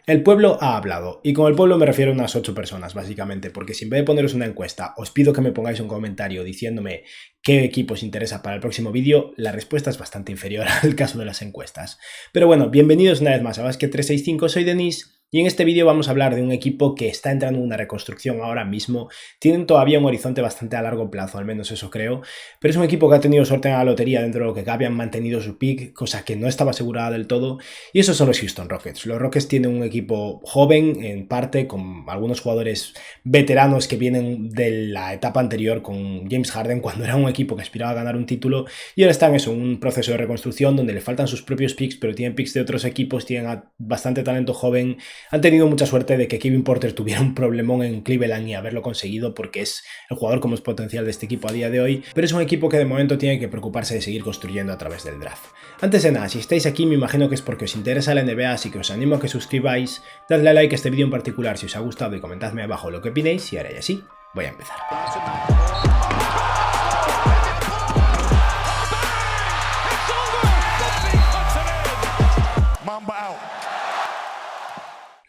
El pueblo ha hablado, y con el pueblo me refiero a unas 8 personas, básicamente, porque si en vez de poneros una encuesta, os pido que me pongáis un comentario diciéndome qué equipo os interesa para el próximo vídeo, la respuesta es bastante inferior al caso de las encuestas. Pero bueno, bienvenidos una vez más a Basket 365, soy Denis, y en este vídeo vamos a hablar de un equipo que está entrando en una reconstrucción ahora mismo. Tienen todavía un horizonte bastante a largo plazo, al menos eso creo, pero es un equipo que ha tenido suerte en la lotería dentro de lo que cabe, han mantenido su pick, cosa que no estaba asegurada del todo, y esos son los Houston Rockets. Los Rockets tienen un equipo joven, en parte, con algunos jugadores veteranos que vienen de la etapa anterior con James Harden, cuando era un equipo que aspiraba a ganar un título, y ahora están en un proceso de reconstrucción donde le faltan sus propios picks, pero tienen picks de otros equipos, tienen bastante talento joven. Han tenido mucha suerte de que Kevin Porter tuviera un problemón en Cleveland y haberlo conseguido, porque es el jugador con más potencial de este equipo a día de hoy, pero es un equipo que de momento tiene que preocuparse de seguir construyendo a través del draft. Antes de nada, si estáis aquí me imagino que es porque os interesa la NBA, así que os animo a que suscribáis, dadle a like a este vídeo en particular si os ha gustado y comentadme abajo lo que opinéis, y ahora ya sí, voy a empezar.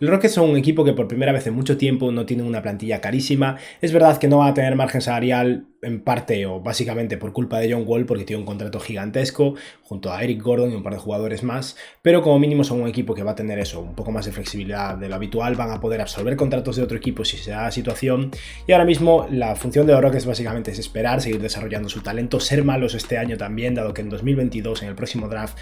Los Rockets son un equipo que por primera vez en mucho tiempo no tienen una plantilla carísima. Es verdad que no va a tener margen salarial, en parte o básicamente por culpa de John Wall, porque tiene un contrato gigantesco junto a Eric Gordon y un par de jugadores más, pero como mínimo son un equipo que va a tener eso, un poco más de flexibilidad de lo habitual, van a poder absorber contratos de otro equipo si se da la situación, y ahora mismo la función de los Rockets básicamente es esperar, seguir desarrollando su talento, ser malos este año también, dado que en 2022, en el próximo draft,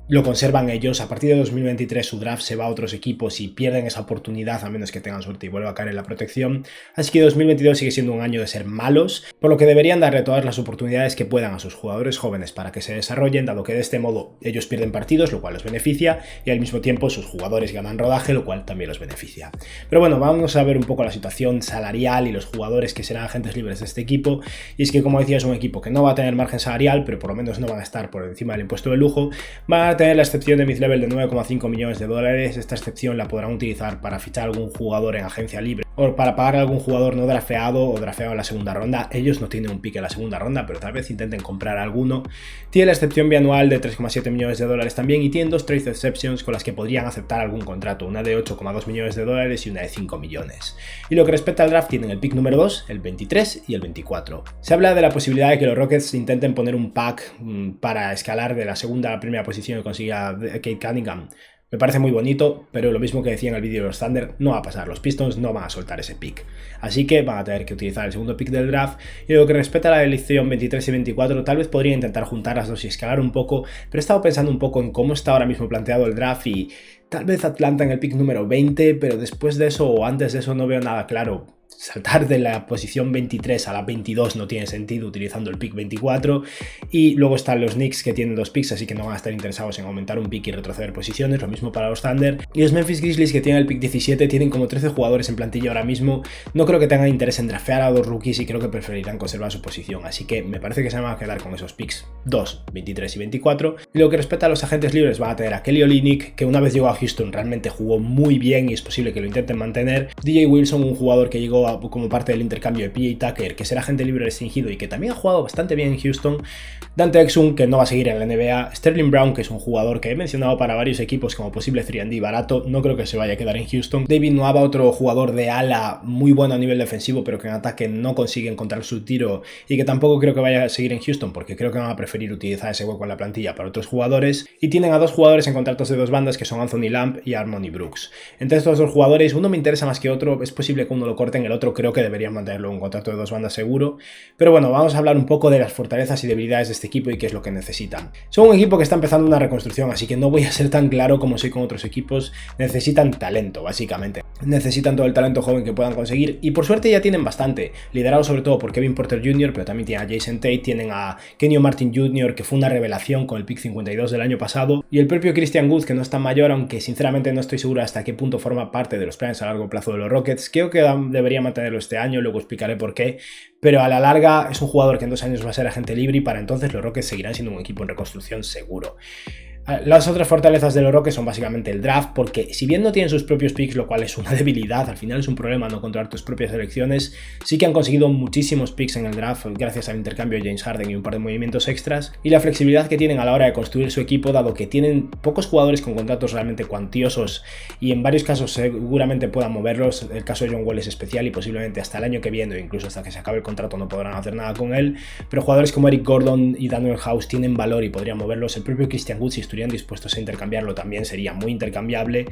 lo conservan ellos. A partir de 2023 su draft se va a otros equipos y pierden esa oportunidad a menos que tengan suerte y vuelva a caer en la protección. Así que 2022 sigue siendo un año de ser malos, por lo que deberían darle todas las oportunidades que puedan a sus jugadores jóvenes para que se desarrollen, dado que de este modo ellos pierden partidos, lo cual los beneficia, y al mismo tiempo sus jugadores ganan rodaje, lo cual también los beneficia. Pero bueno, vamos a ver un poco la situación salarial y los jugadores que serán agentes libres de este equipo. Y es que, como decía, es un equipo que no va a tener margen salarial, pero por lo menos no van a estar por encima del impuesto de lujo. Van a tener la excepción de mid-level de 9,5 millones de dólares. Esta excepción la podrán utilizar para fichar a algún jugador en agencia libre o para pagar a algún jugador no drafeado o drafeado en la segunda ronda. Ellos no tienen un pick en la segunda ronda, pero tal vez intenten comprar alguno. Tiene la excepción bianual de 3,7 millones de dólares también, y tienen dos trade exceptions con las que podrían aceptar algún contrato, una de 8,2 millones de dólares y una de 5 millones. Y lo que respecta al draft, tienen el pick número 2, el 23 y el 24. Se habla de la posibilidad de que los Rockets intenten poner un pack para escalar de la segunda a la primera posición que consiga Cade Cunningham. Me parece muy bonito, pero lo mismo que decía en el vídeo de los Thunder, no va a pasar. Los Pistons no van a soltar ese pick. Así que van a tener que utilizar el segundo pick del draft. Y lo que respecta a la elección 23 y 24, tal vez podría intentar juntar las dos y escalar un poco, pero he estado pensando un poco en cómo está ahora mismo planteado el draft y tal vez Atlanta en el pick número 20, pero después de eso o antes de eso no veo nada claro. Saltar de la posición 23 a la 22 no tiene sentido utilizando el pick 24, y luego están los Knicks que tienen 2 picks, así que no van a estar interesados en aumentar un pick y retroceder posiciones, lo mismo para los Thunder, y los Memphis Grizzlies que tienen el pick 17 tienen como 13 jugadores en plantilla ahora mismo. No creo que tengan interés en drafear a 2 rookies y creo que preferirán conservar su posición, así que me parece que se van a quedar con esos picks 2, 23 y 24. Y lo que respecta a los agentes libres, van a tener a Kelly Olynyk, que una vez llegó a Houston realmente jugó muy bien y es posible que lo intenten mantener. DJ Wilson, un jugador que llegó como parte del intercambio de PJ Tucker, que será agente libre restringido y que también ha jugado bastante bien en Houston. Dante Exum, que no va a seguir en la NBA. Sterling Brown, que es un jugador que he mencionado para varios equipos como posible 3&D barato, no creo que se vaya a quedar en Houston. David Nwaba, otro jugador de ala muy bueno a nivel defensivo, pero que en ataque no consigue encontrar su tiro y que tampoco creo que vaya a seguir en Houston, porque creo que van a preferir utilizar ese hueco en la plantilla para otros jugadores. Y tienen a 2 jugadores en contratos de 2 bandas, que son Anthony Lamb y Harmony Brooks. Entre estos 2 jugadores, uno me interesa más que otro, es posible que uno lo corten, el otro creo que deberían mantenerlo en un contrato de 2 bandas seguro. Pero bueno, vamos a hablar un poco de las fortalezas y debilidades de este equipo y qué es lo que necesitan. Son un equipo que está empezando una reconstrucción, así que no voy a ser tan claro como soy con otros equipos. Necesitan talento, básicamente. Necesitan todo el talento joven que puedan conseguir, y por suerte ya tienen bastante, liderado sobre todo por Kevin Porter Jr., pero también tienen a Jason Tate, tienen a Kenyon Martin Jr., que fue una revelación con el pick 52 del año pasado, y el propio Christian Wood, que no es tan mayor, aunque sinceramente no estoy seguro hasta qué punto forma parte de los planes a largo plazo de los Rockets. Creo que debería mantenerlo este año, luego explicaré por qué, pero a la larga es un jugador que en 2 años va a ser agente libre y para entonces los Rockets seguirán siendo un equipo en reconstrucción seguro. Las otras fortalezas de los Rockets son básicamente el draft, porque si bien no tienen sus propios picks, lo cual es una debilidad, al final es un problema no controlar tus propias elecciones, sí que han conseguido muchísimos picks en el draft gracias al intercambio de James Harden y un par de movimientos extras, y la flexibilidad que tienen a la hora de construir su equipo, dado que tienen pocos jugadores con contratos realmente cuantiosos y en varios casos seguramente puedan moverlos. El caso de John Wall es especial y posiblemente hasta el año que viene o incluso hasta que se acabe el contrato no podrán hacer nada con él, pero jugadores como Eric Gordon y Daniel House tienen valor y podrían moverlos. El propio Christian Wood, si estuvieran dispuestos a intercambiarlo, también sería muy intercambiable,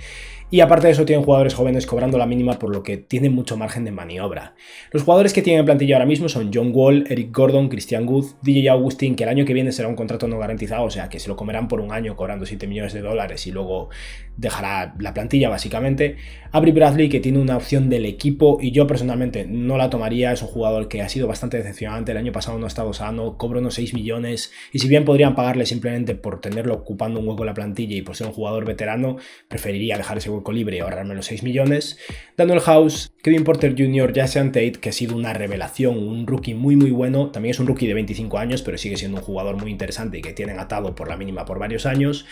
y aparte de eso tienen jugadores jóvenes cobrando la mínima, por lo que tienen mucho margen de maniobra. Los jugadores que tienen en plantilla ahora mismo son John Wall, Eric Gordon, Christian Wood, DJ Augustin, que el año que viene será un contrato no garantizado, o sea que se lo comerán por un año cobrando $7 millones y luego dejará la plantilla básicamente. Avery Bradley, que tiene una opción del equipo y yo personalmente no la tomaría, es un jugador que ha sido bastante decepcionante, el año pasado no ha estado sano, cobra unos 6 millones y si bien podrían pagarle simplemente por tenerlo ocupando un hueco en la plantilla y por ser un jugador veterano, preferiría dejar ese hueco libre y ahorrarme los 6 millones. Daniel House, Kevin Porter Jr., Jason Tate, que ha sido una revelación, un rookie muy bueno, también es un rookie de 25 años, pero sigue siendo un jugador muy interesante y que tienen atado por la mínima por varios años.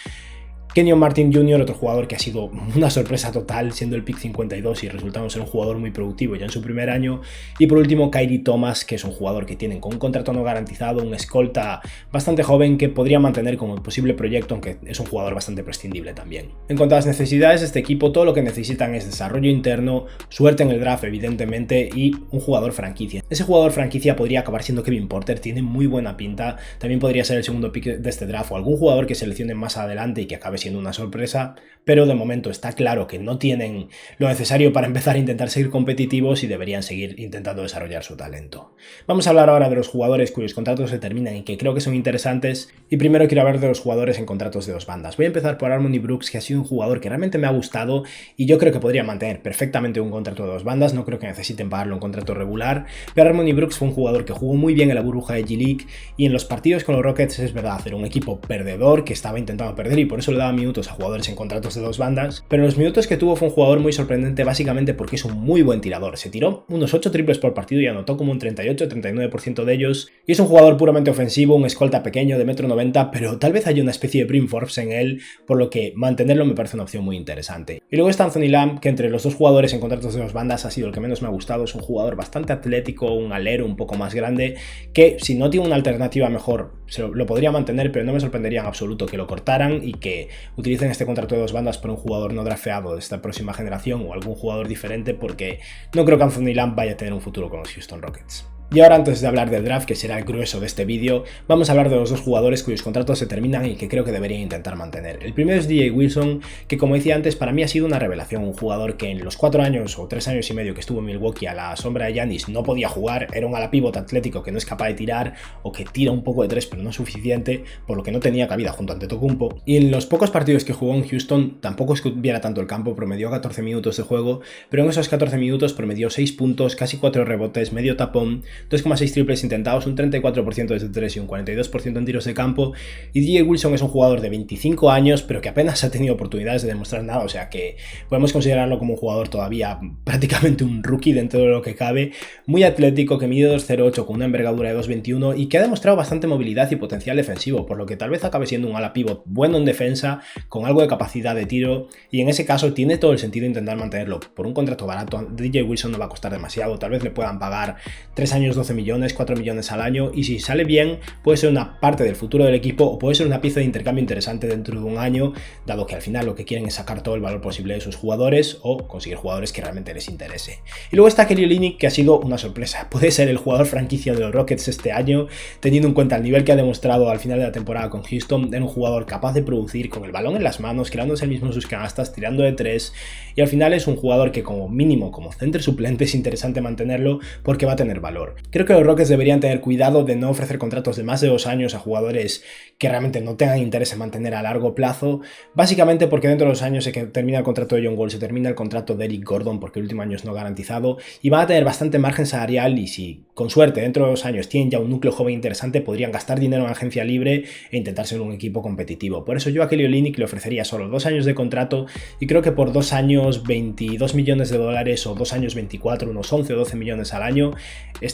Kenyon Martin Jr., otro jugador que ha sido una sorpresa total, siendo el pick 52 y resultando ser un jugador muy productivo ya en su primer año. Y por último, Kyrie Thomas, que es un jugador que tienen con un contrato no garantizado, un escolta bastante joven que podría mantener como posible proyecto, aunque es un jugador bastante prescindible también. En cuanto a las necesidades de este equipo, todo lo que necesitan es desarrollo interno, suerte en el draft evidentemente y un jugador franquicia. Ese jugador franquicia podría acabar siendo Kevin Porter, tiene muy buena pinta, también podría ser el segundo pick de este draft o algún jugador que seleccione más adelante y que acabe siendo una sorpresa, pero de momento está claro que no tienen lo necesario para empezar a intentar seguir competitivos y deberían seguir intentando desarrollar su talento. Vamos a hablar ahora de los jugadores cuyos contratos se terminan y que creo que son interesantes, y primero quiero hablar de los jugadores en contratos de dos bandas. Voy a empezar por Harmony Brooks, que ha sido un jugador que realmente me ha gustado y yo creo que podría mantener perfectamente un contrato de dos bandas, no creo que necesiten pagarle un contrato regular, pero Harmony Brooks fue un jugador que jugó muy bien en la burbuja de G-League y en los partidos con los Rockets es verdad, era un equipo perdedor que estaba intentando perder y por eso le daba minutos a jugadores en contratos de dos bandas, pero en los minutos que tuvo fue un jugador muy sorprendente básicamente porque es un muy buen tirador, se tiró unos 8 triples por partido y anotó como un 38-39% de ellos, y es un jugador puramente ofensivo, un escolta pequeño de 1,90 m, pero tal vez haya una especie de Brim Forbes en él, por lo que mantenerlo me parece una opción muy interesante. Y luego está Anthony Lamb, que entre los dos jugadores en contratos de dos bandas ha sido el que menos me ha gustado, es un jugador bastante atlético, un alero un poco más grande, que si no tiene una alternativa mejor lo podría mantener, pero no me sorprendería en absoluto que lo cortaran y que utilicen este contrato de dos bandas por un jugador no drafteado de esta próxima generación o algún jugador diferente, porque no creo que Anthony Lamb vaya a tener un futuro con los Houston Rockets. Y ahora, antes de hablar del draft, que será el grueso de este vídeo, vamos a hablar de los dos jugadores cuyos contratos se terminan y que creo que deberían intentar mantener. El primero es DJ Wilson, que como decía antes, para mí ha sido una revelación, un jugador que en los 4 años o 3 años y medio que estuvo en Milwaukee a la sombra de Giannis no podía jugar, era un ala pivot atlético que no es capaz de tirar o que tira un poco de 3 pero no es suficiente, por lo que no tenía cabida junto a Antetokounmpo. Y en los pocos partidos que jugó en Houston tampoco es que viera tanto el campo, promedió 14 minutos de juego, pero en esos 14 minutos promedió 6 puntos, casi 4 rebotes, medio tapón, 2,6 triples intentados, un 34% desde 3 y un 42% en tiros de campo, y DJ Wilson es un jugador de 25 años pero que apenas ha tenido oportunidades de demostrar nada, o sea que podemos considerarlo como un jugador todavía prácticamente un rookie dentro de lo que cabe, muy atlético, que mide 2,08 con una envergadura de 2,21 y que ha demostrado bastante movilidad y potencial defensivo, por lo que tal vez acabe siendo un ala pivot bueno en defensa, con algo de capacidad de tiro, y en ese caso tiene todo el sentido intentar mantenerlo. Por un contrato barato, DJ Wilson no va a costar demasiado, tal vez le puedan pagar 3 años 12 millones, 4 millones al año, y si sale bien puede ser una parte del futuro del equipo o puede ser una pieza de intercambio interesante dentro de un año, dado que al final lo que quieren es sacar todo el valor posible de sus jugadores o conseguir jugadores que realmente les interese. Y luego está Kelly Olynyk, que ha sido una sorpresa, puede ser el jugador franquicia de los Rockets este año, teniendo en cuenta el nivel que ha demostrado al final de la temporada con Houston, de un jugador capaz de producir con el balón en las manos, creándose él mismo sus canastas, tirando de 3, y al final es un jugador que como mínimo como center suplente es interesante mantenerlo porque va a tener valor. Creo que los Rockets deberían tener cuidado de no ofrecer contratos de más de 2 años a jugadores que realmente no tengan interés en mantener a largo plazo, básicamente porque dentro de 2 años se termina el contrato de John Wall, se termina el contrato de Eric Gordon porque el último año es no garantizado y van a tener bastante margen salarial, y si con suerte dentro de 2 años tienen ya un núcleo joven interesante podrían gastar dinero en agencia libre e intentar ser un equipo competitivo. Por eso yo a Kelly Olynyk le ofrecería solo 2 años de contrato y creo que por 2 años $22 millones o 2 años 24, unos 11 o 12 millones al año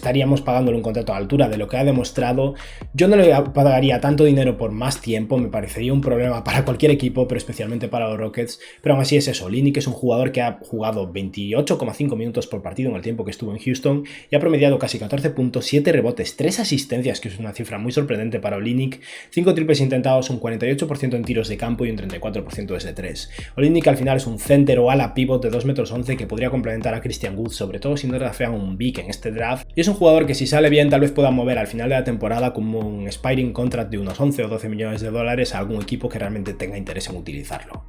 estaríamos pagándole un contrato a la altura de lo que ha demostrado. Yo no le pagaría tanto dinero por más tiempo, me parecería un problema para cualquier equipo, pero especialmente para los Rockets, pero aún así es eso. Olynyk es un jugador que ha jugado 28,5 minutos por partido en el tiempo que estuvo en Houston y ha promediado casi 14 puntos, 7 rebotes, 3 asistencias, que es una cifra muy sorprendente para Olynyk, 5 triples intentados, un 48% en tiros de campo y un 34% desde 3. Olynyk al final es un center o ala pivot de 2,11 metros que podría complementar a Christian Wood, sobre todo si no draftean un big en este draft, y es un jugador que si sale bien tal vez pueda mover al final de la temporada como un expiring contract de unos 11 o 12 millones de dólares a algún equipo que realmente tenga interés en utilizarlo.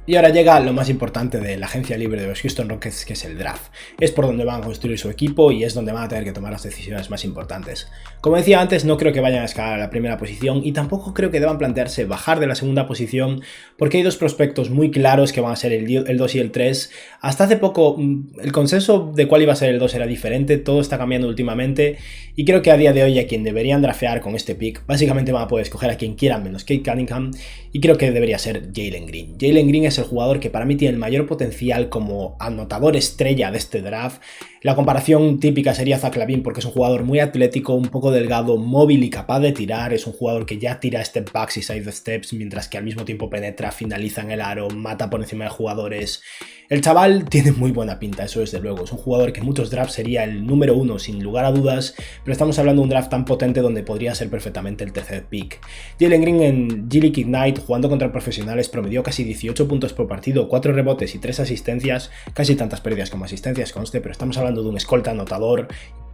Y ahora llega lo más importante de la agencia libre de los Houston Rockets, que es el draft. Es por donde van a construir su equipo y es donde van a tener que tomar las decisiones más importantes. Como decía antes, no creo que vayan a escalar a la primera posición y tampoco creo que deban plantearse bajar de la segunda posición, porque hay dos prospectos muy claros que van a ser el 2 y el 3. Hasta hace poco el consenso de cuál iba a ser el 2 era diferente, todo está cambiando últimamente y creo que a día de hoy a quien deberían draftear con este pick, básicamente van a poder escoger a quien quieran menos Cade Cunningham, y creo que debería ser Jalen Green. Jalen Green es el jugador que para mí tiene el mayor potencial como anotador estrella de este draft. La comparación típica sería Zach LaVine, porque es un jugador muy atlético, un poco delgado, móvil y capaz de tirar. Es un jugador que ya tira step backs y side steps, mientras que al mismo tiempo penetra, finaliza en el aro, mata por encima de jugadores. El chaval tiene muy buena pinta, eso desde luego. Es un jugador que en muchos drafts sería el número 1 sin lugar a dudas, pero estamos hablando de un draft tan potente donde podría ser perfectamente el tercer pick. Jalen Green en G League Ignite, jugando contra profesionales, promedió casi 18 puntos por partido, 4 rebotes y 3 asistencias, casi tantas pérdidas como asistencias conste, pero estamos hablando de un escolta anotador,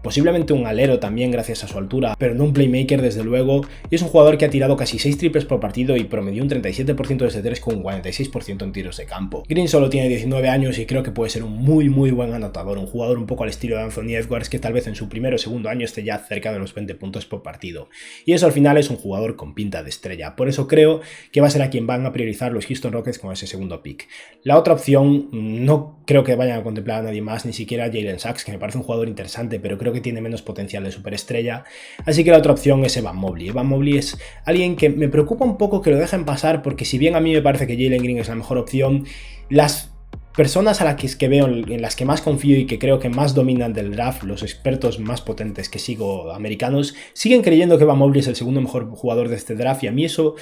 posiblemente un alero también gracias a su altura, pero no un playmaker desde luego, y es un jugador que ha tirado casi 6 triples por partido y promedió un 37% desde 3 con un 46% en tiros de campo. Green solo tiene 19 años y creo que puede ser un muy buen anotador, un jugador un poco al estilo de Anthony Edwards, que tal vez en su primero o segundo año esté ya cerca de los 20 puntos por partido, y eso al final es un jugador con pinta de estrella. Por eso creo que va a ser a quien van a priorizar los Houston Rockets con ese segundo pick. La otra opción, no creo que vayan a contemplar a nadie más, ni siquiera a Jalen Sachs, que me parece un jugador interesante, pero creo que tiene menos potencial de superestrella, así que la otra opción es Evan Mobley. Evan Mobley es alguien que me preocupa un poco que lo dejen pasar, porque si bien a mí me parece que Jalen Green es la mejor opción, las personas a las que veo, en las que más confío y que creo que más dominan del draft, los expertos más potentes que sigo americanos, siguen creyendo que Evan Mobley es el segundo mejor jugador de este draft, y a mí eso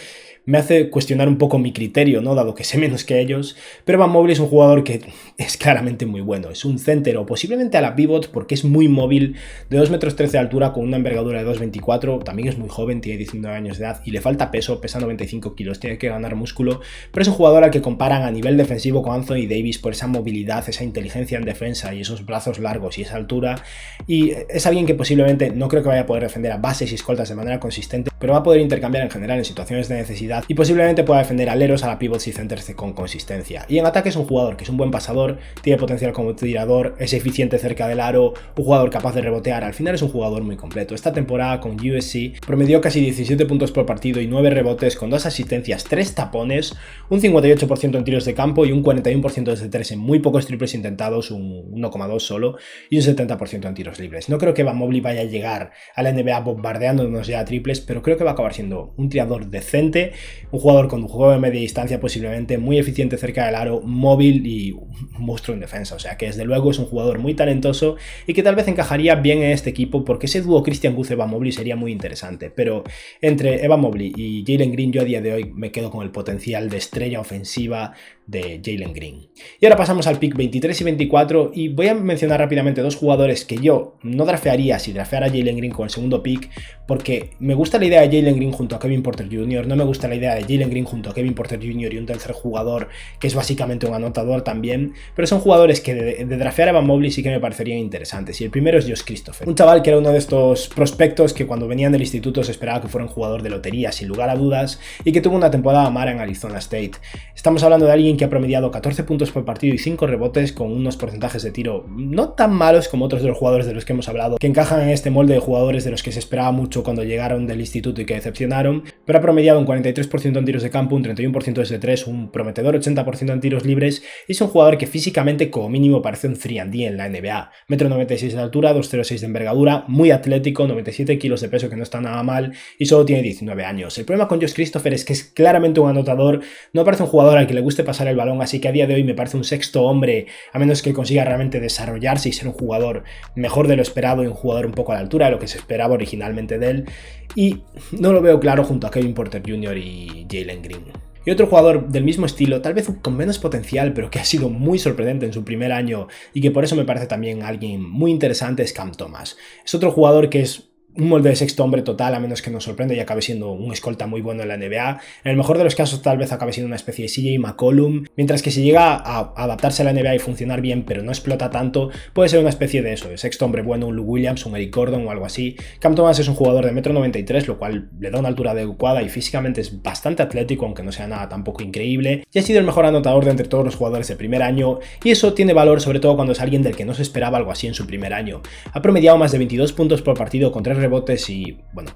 me hace cuestionar un poco mi criterio, ¿no? Dado que sé menos que ellos, pero Evan Mobley es un jugador que es claramente muy bueno, es un center o posiblemente a la pivot porque es muy móvil, de 2,13 metros de altura con una envergadura de 2,24, también es muy joven, tiene 19 años de edad y le falta peso, pesa 95 kilos, tiene que ganar músculo, pero es un jugador al que comparan a nivel defensivo con Anthony Davis por esa movilidad, esa inteligencia en defensa y esos brazos largos y esa altura, y es alguien que posiblemente no creo que vaya a poder defender a bases y escoltas de manera consistente, pero va a poder intercambiar en general en situaciones de necesidad y posiblemente pueda defender aleros a la pivots y centers con consistencia. Y en ataque es un jugador que es un buen pasador, tiene potencial como tirador, es eficiente cerca del aro, un jugador capaz de rebotear, al final es un jugador muy completo. Esta temporada con USC promedió casi 17 puntos por partido y 9 rebotes con 2 asistencias, 3 tapones, un 58% en tiros de campo y un 41% desde 3 en muy pocos triples intentados, un 1,2 solo, y un 70% en tiros libres. No creo que Evan Mobley vaya a llegar a la NBA bombardeándonos ya a triples, pero creo que va a acabar siendo un tirador decente, un jugador con un juego de media distancia posiblemente, muy eficiente cerca del aro, móvil y un monstruo en defensa, o sea que desde luego es un jugador muy talentoso y que tal vez encajaría bien en este equipo, porque ese dúo Christian Wood-Evan Mobley sería muy interesante, pero entre Evan Mobley y Jalen Green yo a día de hoy me quedo con el potencial de estrella ofensiva de Jalen Green. Y ahora pasamos al pick 23 y 24 y voy a mencionar rápidamente dos jugadores que yo no draftearía si drafteara a Jalen Green con el segundo pick, porque me gusta la idea de Jalen Green junto a Kevin Porter Jr., no me gusta la idea de Jalen Green junto a Kevin Porter Jr. y un tercer jugador que es básicamente un anotador también, pero son jugadores que de draftear a Evan Mobley sí que me parecerían interesantes, y el primero es Josh Christopher, un chaval que era uno de estos prospectos que cuando venían del instituto se esperaba que fuera un jugador de lotería sin lugar a dudas y que tuvo una temporada mala en Arizona State. Estamos hablando de alguien que ha promediado 14 puntos por partido y 5 rebotes con unos porcentajes de tiro no tan malos como otros de los jugadores de los que hemos hablado, que encajan en este molde de jugadores de los que se esperaba mucho cuando llegaron del instituto estatuto y que decepcionaron, pero ha promediado un 43% en tiros de campo, un 31% desde 3, un prometedor 80% en tiros libres y es un jugador que físicamente como mínimo parece un 3&D en la NBA. 1,96 m de altura, 2,06 de envergadura, muy atlético, 97 kilos de peso que no está nada mal y solo tiene 19 años. El problema con Josh Christopher es que es claramente un anotador, no parece un jugador al que le guste pasar el balón, así que a día de hoy me parece un sexto hombre, a menos que consiga realmente desarrollarse y ser un jugador mejor de lo esperado y un jugador un poco a la altura de lo que se esperaba originalmente de él, y no lo veo claro junto a Kevin Porter Jr. y Jalen Green. Y otro jugador del mismo estilo, tal vez con menos potencial, pero que ha sido muy sorprendente en su primer año y que por eso me parece también alguien muy interesante, es Cam Thomas. Es otro jugador que es un molde de sexto hombre total, a menos que nos sorprenda y acabe siendo un escolta muy bueno en la NBA. En el mejor de los casos tal vez acabe siendo una especie de CJ McCollum, mientras que si llega a adaptarse a la NBA y funcionar bien pero no explota tanto, puede ser una especie de eso, de sexto hombre bueno, un Lou Williams, un Eric Gordon o algo así. Cam Thomas es un jugador de 1,93 m, lo cual le da una altura adecuada y físicamente es bastante atlético, aunque no sea nada tampoco increíble, y ha sido el mejor anotador de entre todos los jugadores de primer año, y eso tiene valor sobre todo cuando es alguien del que no se esperaba algo así en su primer año. Ha promediado más de 22 puntos por partido con 3 rebotes y, bueno,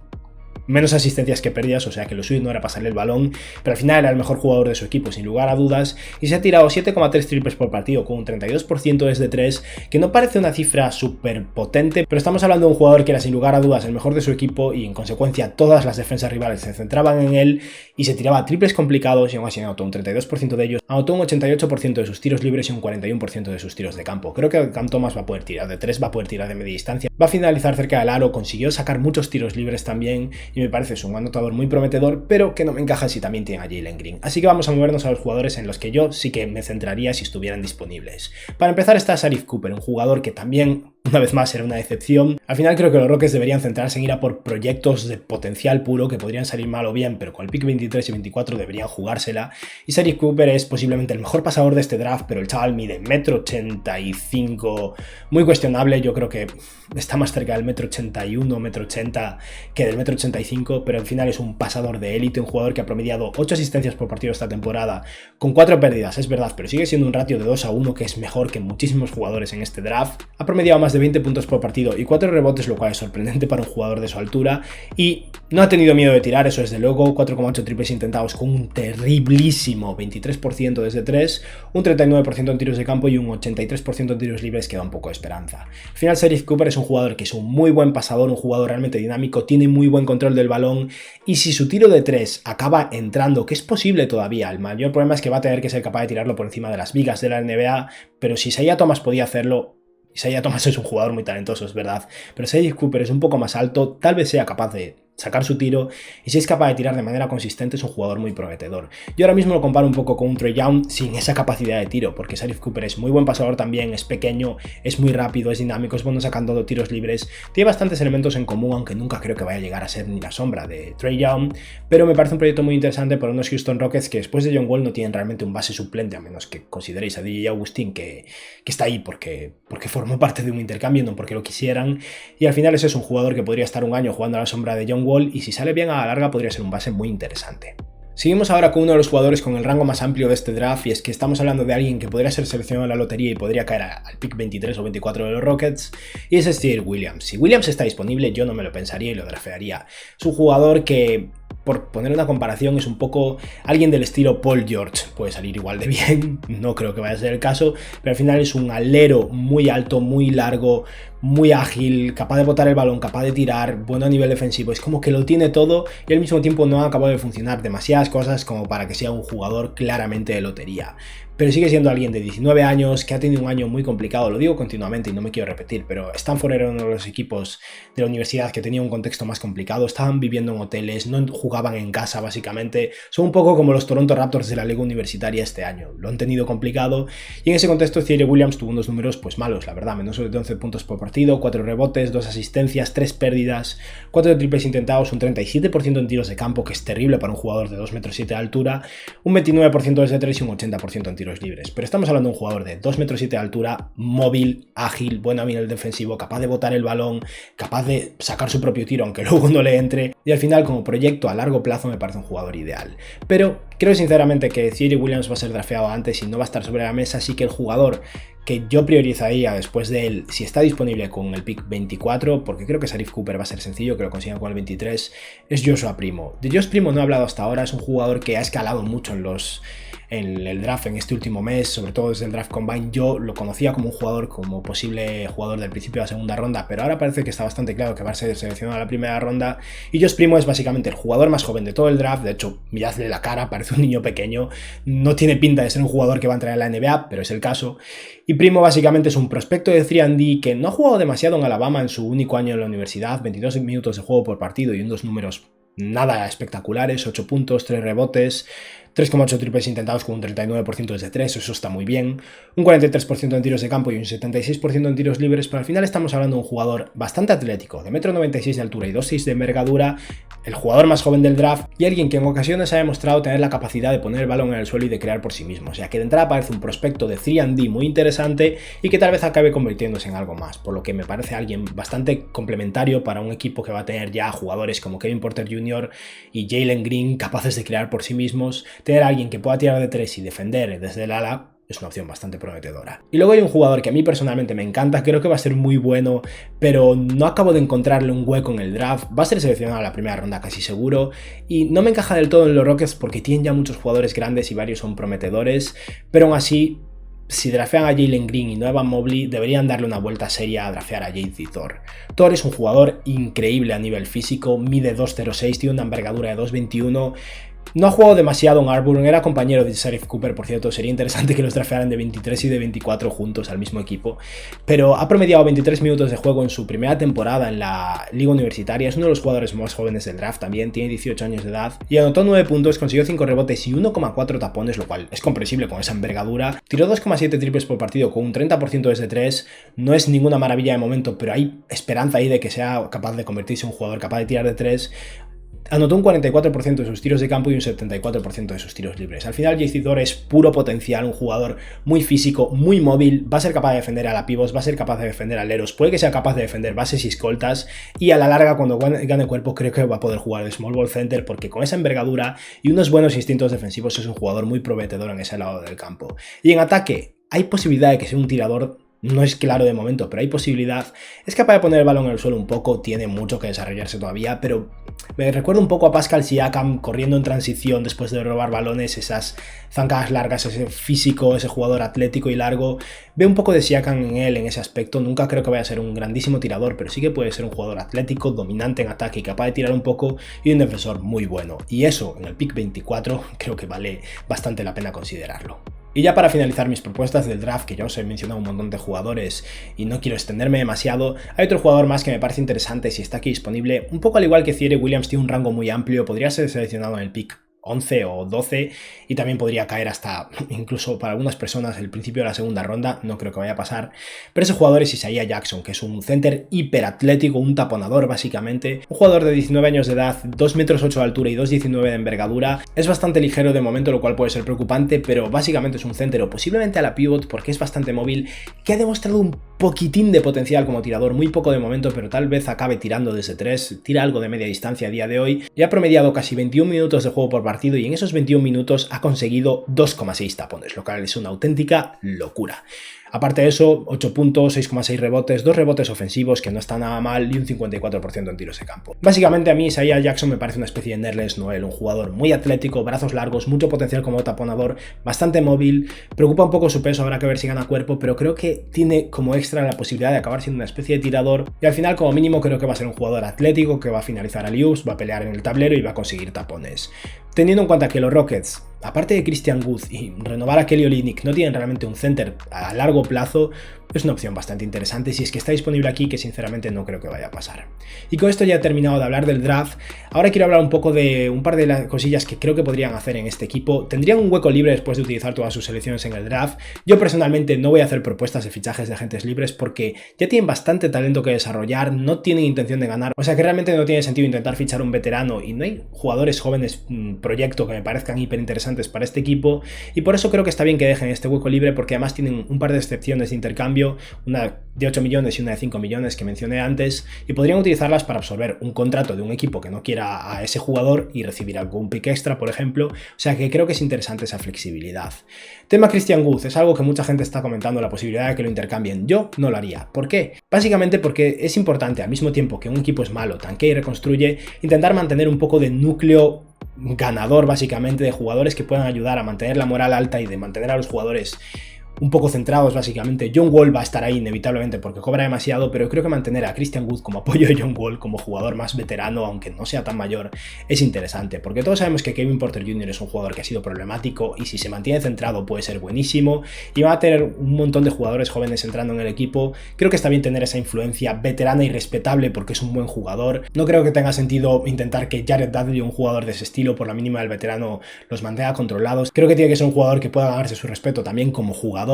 menos asistencias que pérdidas, o sea que lo suyo no era pasarle el balón, pero al final era el mejor jugador de su equipo sin lugar a dudas y se ha tirado 7,3 triples por partido con un 32% desde 3, que no parece una cifra súper potente, pero estamos hablando de un jugador que era sin lugar a dudas el mejor de su equipo y en consecuencia todas las defensas rivales se centraban en él y se tiraba triples complicados y aún así anotó un 32% de ellos, anotó un 88% de sus tiros libres y un 41% de sus tiros de campo. Creo que Cam Thomas va a poder tirar de 3, va a poder tirar de media distancia, va a finalizar cerca del aro, consiguió sacar muchos tiros libres también y me parece un anotador muy prometedor, pero que no me encaja si también tiene a Jalen Green. Así que vamos a movernos a los jugadores en los que yo sí que me centraría si estuvieran disponibles. Para empezar está Sharife Cooper, un jugador que también, una vez más, era una decepción. Al final creo que los Rockets deberían centrarse en ir a por proyectos de potencial puro que podrían salir mal o bien, pero con el pick 23 y 24 deberían jugársela. Y Sharife Cooper es posiblemente el mejor pasador de este draft, pero el chaval mide 1,85 m, muy cuestionable. Yo creo que está más cerca del 1,81 m, 1,80 m que del 1,85 m, pero al final es un pasador de élite, un jugador que ha promediado 8 asistencias por partido esta temporada, con 4 pérdidas, es verdad, pero sigue siendo un ratio de 2-1, que es mejor que muchísimos jugadores en este draft. Ha promediado más de 20 puntos por partido y 4 rebotes, lo cual es sorprendente para un jugador de su altura, y no ha tenido miedo de tirar, eso desde luego. 4,8 triples intentados con un terriblísimo 23% desde 3, un 39% en tiros de campo y un 83% en tiros libres, que da un poco de esperanza. Al final Sharife Cooper es un jugador que es un muy buen pasador, un jugador realmente dinámico, tiene muy buen control del balón, y si su tiro de 3 acaba entrando, que es posible todavía, el mayor problema es que va a tener que ser capaz de tirarlo por encima de las vigas de la NBA, pero si Isaiah Thomas podía hacerlo, Isaiah Thomas es un jugador muy talentoso, es verdad, pero Sharife Cooper es un poco más alto, tal vez sea capaz de sacar su tiro, y si es capaz de tirar de manera consistente es un jugador muy prometedor. Yo ahora mismo lo comparo un poco con un Trae Young sin esa capacidad de tiro, porque Sharife Cooper es muy buen pasador también, es pequeño, es muy rápido, es dinámico, es bueno sacando tiros libres, tiene bastantes elementos en común, aunque nunca creo que vaya a llegar a ser ni la sombra de Trae Young, pero me parece un proyecto muy interesante para unos Houston Rockets que después de John Wall no tienen realmente un base suplente, a menos que consideréis a DJ Augustin que está ahí porque formó parte de un intercambio, no porque lo quisieran, y al final ese es un jugador que podría estar un año jugando a la sombra de John Wall, y si sale bien a la larga podría ser un base muy interesante. Seguimos ahora con uno de los jugadores con el rango más amplio de este draft, y es que estamos hablando de alguien que podría ser seleccionado en la lotería y podría caer al pick 23 o 24 de los Rockets, y ese es Ziaire Williams. Si Williams está disponible, yo no me lo pensaría y lo draftearía. Es un jugador que, por poner una comparación, es un poco alguien del estilo Paul George. Puede salir igual de bien, no creo que vaya a ser el caso, pero al final es un alero muy alto, muy largo, muy ágil, capaz de botar el balón, capaz de tirar, bueno a nivel defensivo, es como que lo tiene todo y al mismo tiempo no ha acabado de funcionar demasiadas cosas como para que sea un jugador claramente de lotería. Pero sigue siendo alguien de 19 años que ha tenido un año muy complicado, lo digo continuamente y no me quiero repetir, pero Stanford era uno de los equipos de la universidad que tenía un contexto más complicado, estaban viviendo en hoteles, no jugaban en casa básicamente, son un poco como los Toronto Raptors de la liga universitaria este año, lo han tenido complicado, y en ese contexto Ziaire Williams tuvo unos números pues malos, la verdad, menos de 11 puntos por partido, 4 rebotes, 2 asistencias, 3 pérdidas, 4 triples intentados, un 37% en tiros de campo, que es terrible para un jugador de 2,7 metros de altura, un 29% desde 3 y un 80% en tiros libres. Pero estamos hablando de un jugador de 2,7 metros de altura, móvil, ágil, bueno a nivel defensivo, capaz de botar el balón, capaz de sacar su propio tiro aunque luego no le entre, y al final como proyecto a largo plazo me parece un jugador ideal. Pero creo sinceramente que Ziaire Williams va a ser drafteado antes y no va a estar sobre la mesa, así que el jugador que yo priorizaría después de él, si está disponible con el pick 24, porque creo que Sharif Cooper va a ser sencillo que lo consigan con el 23, es Joshua Primo. De Josh Primo no he hablado hasta ahora, es un jugador que ha escalado mucho en el draft en este último mes, sobre todo desde el draft combine. Yo lo conocía como un jugador, como posible jugador del principio de la segunda ronda, pero ahora parece que está bastante claro que va a ser seleccionado a la primera ronda. Y Josh Primo es básicamente el jugador más joven de todo el draft. De hecho, miradle la cara, parece un niño pequeño, no tiene pinta de ser un jugador que va a entrar en la NBA, pero es el caso. Y Primo básicamente es un prospecto de 3&D que no ha jugado demasiado en Alabama en su único año en la universidad, 22 minutos de juego por partido y unos números nada espectaculares, 8 puntos, 3 rebotes, 3,8 triples intentados con un 39% desde 3, eso está muy bien, un 43% en tiros de campo y un 76% en tiros libres, pero al final estamos hablando de un jugador bastante atlético, de 1,96 m de altura y 2,6 de envergadura, el jugador más joven del draft y alguien que en ocasiones ha demostrado tener la capacidad de poner el balón en el suelo y de crear por sí mismo, o sea que de entrada parece un prospecto de 3&D muy interesante y que tal vez acabe convirtiéndose en algo más, por lo que me parece alguien bastante complementario para un equipo que va a tener ya jugadores como Kevin Porter Jr. y Jalen Green capaces de crear por sí mismos. Tener a alguien que pueda tirar de 3 y defender desde el ala es una opción bastante prometedora. Y luego hay un jugador que a mí personalmente me encanta, creo que va a ser muy bueno, pero no acabo de encontrarle un hueco en el draft. Va a ser seleccionado a la primera ronda casi seguro y no me encaja del todo en los Rockets porque tienen ya muchos jugadores grandes y varios son prometedores, pero aún así, si drafean a Jalen Green y no a Evan Mobley, deberían darle una vuelta seria a drafear a JT Thor. Thor es un jugador increíble a nivel físico, mide 2,06, tiene una envergadura de 2,21. No ha jugado demasiado en Auburn, era compañero de Sharif Cooper, por cierto, sería interesante que los drafearan de 23 y de 24 juntos al mismo equipo, pero ha promediado 23 minutos de juego en su primera temporada en la liga universitaria, es uno de los jugadores más jóvenes del draft también, tiene 18 años de edad y anotó 9 puntos, consiguió 5 rebotes y 1,4 tapones, lo cual es comprensible con esa envergadura, tiró 2,7 triples por partido con un 30% desde 3, no es ninguna maravilla de momento, pero hay esperanza ahí de que sea capaz de convertirse en un jugador capaz de tirar de 3. Anotó un 44% de sus tiros de campo y un 74% de sus tiros libres. Al final, JT Thor es puro potencial, un jugador muy físico, muy móvil, va a ser capaz de defender a la pivots, va a ser capaz de defender a aleros, puede que sea capaz de defender bases y escoltas y a la larga, cuando gane cuerpo, creo que va a poder jugar de small ball center porque con esa envergadura y unos buenos instintos defensivos es un jugador muy prometedor en ese lado del campo. Y en ataque, hay posibilidad de que sea un tirador. No es claro de momento, pero hay posibilidad. Es capaz de poner el balón en el suelo un poco, tiene mucho que desarrollarse todavía, pero me recuerda un poco a Pascal Siakam corriendo en transición después de robar balones, esas zancadas largas, ese físico, ese jugador atlético y largo. Veo un poco de Siakam en él en ese aspecto. Nunca creo que vaya a ser un grandísimo tirador, pero sí que puede ser un jugador atlético, dominante en ataque y capaz de tirar un poco y un defensor muy bueno. Y eso en el pick 24 creo que vale bastante la pena considerarlo. Y ya para finalizar mis propuestas del draft, que ya os he mencionado un montón de jugadores y no quiero extenderme demasiado, hay otro jugador más que me parece interesante si está aquí disponible. Un poco al igual que Thierry Williams, tiene un rango muy amplio, podría ser seleccionado en el pick 11 o 12 y también podría caer hasta incluso para algunas personas el principio de la segunda ronda, no creo que vaya a pasar, pero ese jugador es Isaiah Jackson, que es un center hiperatlético, un taponador básicamente, un jugador de 19 años de edad, 2,8 metros de altura y 2,19 de envergadura, es bastante ligero de momento, lo cual puede ser preocupante, pero básicamente es un center o posiblemente a la pivot porque es bastante móvil, que ha demostrado un poquitín de potencial como tirador, muy poco de momento, pero tal vez acabe tirando desde 3, tira algo de media distancia a día de hoy y ha promediado casi 21 minutos de juego por partido y en esos 21 minutos ha conseguido 2,6 tapones, lo cual es una auténtica locura. Aparte de eso, 8 puntos, 6,6 rebotes, 2 rebotes ofensivos que no está nada mal y un 54% en tiros de campo. Básicamente a mí Isaiah Jackson me parece una especie de Nerlens Noel, un jugador muy atlético, brazos largos, mucho potencial como taponador, bastante móvil, preocupa un poco su peso, habrá que ver si gana cuerpo, pero creo que tiene como extra la posibilidad de acabar siendo una especie de tirador y al final como mínimo creo que va a ser un jugador atlético que va a finalizar alley-oops, va a pelear en el tablero y va a conseguir tapones. Teniendo en cuenta que los Rockets, aparte de Christian Wood y renovar a Kelly Olynyk, no tienen realmente un center a largo plazo, es una opción bastante interesante si es que está disponible aquí, que sinceramente no creo que vaya a pasar. Y con esto ya he terminado de hablar del draft. Ahora quiero hablar un poco de un par de las cosillas que creo que podrían hacer en este equipo. Tendrían un hueco libre después de utilizar todas sus selecciones en el draft. Yo personalmente no voy a hacer propuestas de fichajes de agentes libres porque ya tienen bastante talento que desarrollar, no tienen intención de ganar, o sea que realmente no tiene sentido intentar fichar un veterano y no hay jugadores jóvenes proyecto que me parezcan hiper interesantes para este equipo y por eso creo que está bien que dejen este hueco libre porque además tienen un par de excepciones de intercambio intercambio, una de 8 millones y una de 5 millones que mencioné antes, y podrían utilizarlas para absorber un contrato de un equipo que no quiera a ese jugador y recibir algún pick extra, por ejemplo. O sea que creo que es interesante esa flexibilidad. Tema Christian Wood, es algo que mucha gente está comentando, la posibilidad de que lo intercambien. Yo no lo haría. ¿Por qué? Básicamente porque es importante, al mismo tiempo que un equipo es malo, tanquea y reconstruye, intentar mantener un poco de núcleo ganador, básicamente, de jugadores que puedan ayudar a mantener la moral alta y de mantener a los jugadores un poco centrados, básicamente. John Wall va a estar ahí inevitablemente porque cobra demasiado, pero creo que mantener a Christian Wood como apoyo de John Wall, como jugador más veterano, aunque no sea tan mayor, es interesante, porque todos sabemos que Kevin Porter Jr. es un jugador que ha sido problemático y si se mantiene centrado puede ser buenísimo y va a tener un montón de jugadores jóvenes entrando en el equipo. Creo que está bien tener esa influencia veterana y respetable porque es un buen jugador. No creo que tenga sentido intentar que Jared Dudley, un jugador de ese estilo, por la mínima del veterano, los mantenga controlados. Creo que tiene que ser un jugador que pueda ganarse su respeto también como jugador,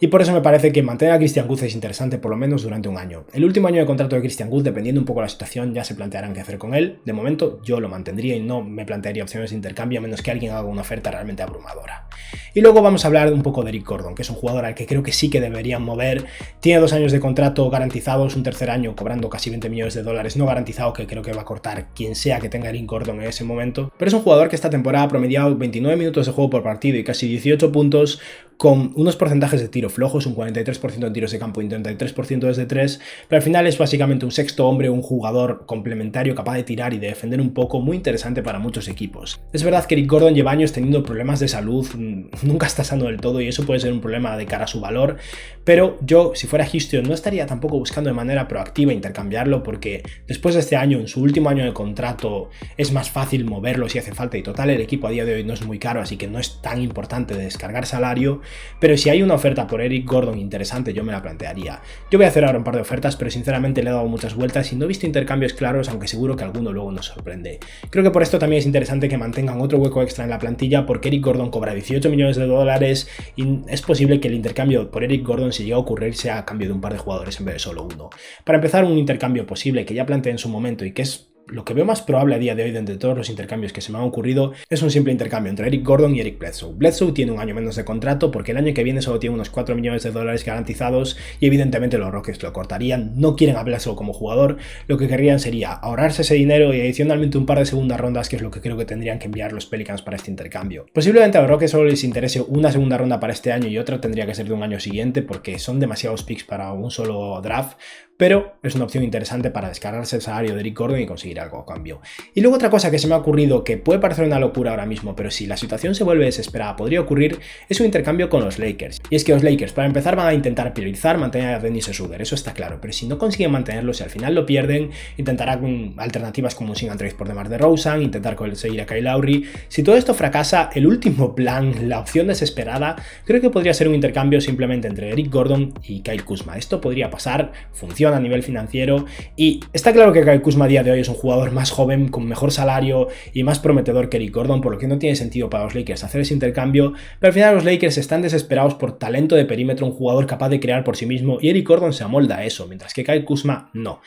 y por eso me parece que mantener a Christian Wood es interesante por lo menos durante un año. El último año de contrato de Christian Wood, dependiendo un poco de la situación, ya se plantearán qué hacer con él. De momento yo lo mantendría y no me plantearía opciones de intercambio a menos que alguien haga una oferta realmente abrumadora. Y luego vamos a hablar un poco de Eric Gordon, que es un jugador al que creo que sí que deberían mover. Tiene 2 años de contrato garantizados, un tercer año cobrando casi 20 millones de dólares no garantizado, que creo que va a cortar quien sea que tenga Eric Gordon en ese momento. Pero es un jugador que esta temporada ha promediado 29 minutos de juego por partido y casi 18 puntos, con unos porcentajes de tiro flojos, un 43% en tiros de campo y un 33% desde 3, pero al final es básicamente un sexto hombre, un jugador complementario capaz de tirar y de defender un poco, muy interesante para muchos equipos. Es verdad que Eric Gordon lleva años teniendo problemas de salud, nunca está sano del todo y eso puede ser un problema de cara a su valor, pero yo, si fuera Houston, no estaría tampoco buscando de manera proactiva intercambiarlo porque después de este año, en su último año de contrato, es más fácil moverlo si hace falta y total el equipo a día de hoy no es muy caro, así que no es tan importante descargar salario. Pero si hay una oferta por Eric Gordon interesante, yo me la plantearía. Yo voy a hacer ahora un par de ofertas, pero sinceramente le he dado muchas vueltas y no he visto intercambios claros, aunque seguro que alguno luego nos sorprende. Creo que por esto también es interesante que mantengan otro hueco extra en la plantilla, porque Eric Gordon cobra 18 millones de dólares y es posible que el intercambio por Eric Gordon, si llega a ocurrir, sea a cambio de un par de jugadores en vez de solo uno. Para empezar, un intercambio posible que ya planteé en su momento y que es lo que veo más probable a día de hoy de entre todos los intercambios que se me han ocurrido es un simple intercambio entre Eric Gordon y Eric Bledsoe. Bledsoe tiene un año menos de contrato porque el año que viene solo tiene unos 4 millones de dólares garantizados y evidentemente los Rockets lo cortarían. No quieren a Bledsoe como jugador, lo que querrían sería ahorrarse ese dinero y adicionalmente un par de segundas rondas, que es lo que creo que tendrían que enviar los Pelicans para este intercambio. Posiblemente a los Rockets solo les interese una segunda ronda para este año y otra tendría que ser de un año siguiente porque son demasiados picks para un solo draft, pero es una opción interesante para descargarse el salario de Eric Gordon y conseguir algo a cambio. Y luego otra cosa que se me ha ocurrido, que puede parecer una locura ahora mismo, pero si la situación se vuelve desesperada podría ocurrir, es un intercambio con los Lakers. Y es que los Lakers, para empezar, van a intentar priorizar mantener a Dennis Schroeder, eso está claro, pero si no consiguen mantenerlo, si al final lo pierden, intentarán alternativas como un single trade por DeMar DeRozan, intentar conseguir a Kyle Lowry. Si todo esto fracasa, el último plan, la opción desesperada, creo que podría ser un intercambio simplemente entre Eric Gordon y Kyle Kuzma. Esto podría pasar, funciona a nivel financiero y está claro que Kyle Kuzma a día de hoy es un jugador más joven, con mejor salario y más prometedor que Eric Gordon, por lo que no tiene sentido para los Lakers hacer ese intercambio, pero al final los Lakers están desesperados por talento de perímetro, un jugador capaz de crear por sí mismo, y Eric Gordon se amolda a eso, mientras que Kyle Kuzma no.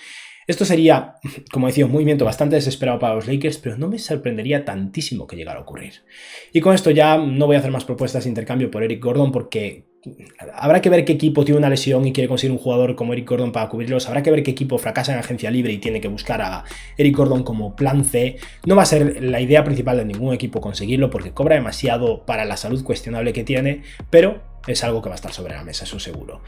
Esto sería, como decía, un movimiento bastante desesperado para los Lakers, pero no me sorprendería tantísimo que llegara a ocurrir. Y con esto ya no voy a hacer más propuestas de intercambio por Eric Gordon porque habrá que ver qué equipo tiene una lesión y quiere conseguir un jugador como Eric Gordon para cubrirlos. Habrá que ver qué equipo fracasa en agencia libre y tiene que buscar a Eric Gordon como plan C. No va a ser la idea principal de ningún equipo conseguirlo porque cobra demasiado para la salud cuestionable que tiene, pero es algo que va a estar sobre la mesa, eso seguro.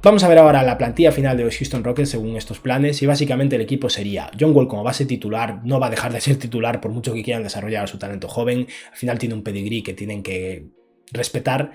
Vamos a ver ahora la plantilla final de los Houston Rockets según estos planes, y básicamente el equipo sería John Wall como base titular, no va a dejar de ser titular por mucho que quieran desarrollar a su talento joven, al final tiene un pedigrí que tienen que respetar.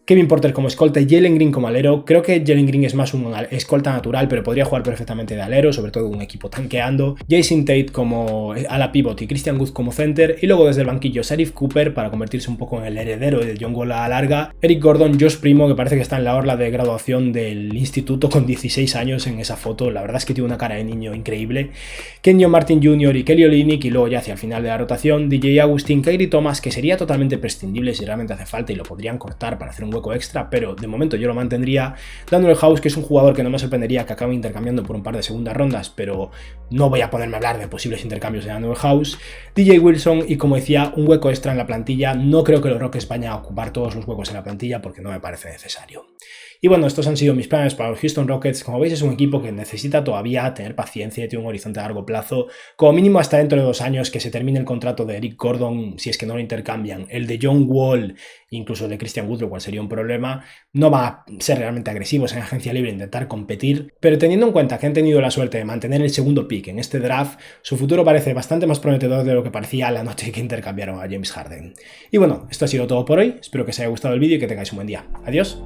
Kevin Porter como escolta y Jalen Green como alero. Creo que Jalen Green es más un escolta natural, pero podría jugar perfectamente de alero, sobre todo un equipo tanqueando. Jason Tate como ala pivot y Christian Wood como center. Y luego desde el banquillo Sharife Cooper para convertirse un poco en el heredero de John Wall a la larga. Eric Gordon, Josh Primo, que parece que está en la orla de graduación del instituto con 16 años en esa foto. La verdad es que tiene una cara de niño increíble. Kenyon Martin Jr. y Kelly Olynyk. Y luego ya hacia el final de la rotación DJ Augustin, Kyrie Thomas, que sería totalmente prescindible si realmente hace falta y lo podrían cortar para hacer un hueco extra, pero de momento yo lo mantendría. Daniel House, que es un jugador que no me sorprendería que acabe intercambiando por un par de segundas rondas, pero no voy a ponerme a hablar de posibles intercambios de Daniel House. DJ Wilson y, como decía, un hueco extra en la plantilla. No creo que los Rockets vayan a ocupar todos los huecos en la plantilla porque no me parece necesario. Y bueno, estos han sido mis planes para los Houston Rockets. Como veis, es un equipo que necesita todavía tener paciencia, tiene un horizonte a largo plazo, como mínimo hasta dentro de 2 años que se termine el contrato de Eric Gordon, si es que no lo intercambian, el de John Wall, incluso el de Christian Wood, lo cual sería un problema. No va a ser realmente agresivos en agencia libre, intentar competir, pero teniendo en cuenta que han tenido la suerte de mantener el segundo pick en este draft, su futuro parece bastante más prometedor de lo que parecía la noche que intercambiaron a James Harden. Y bueno, esto ha sido todo por hoy, espero que os haya gustado el vídeo y que tengáis un buen día. Adiós.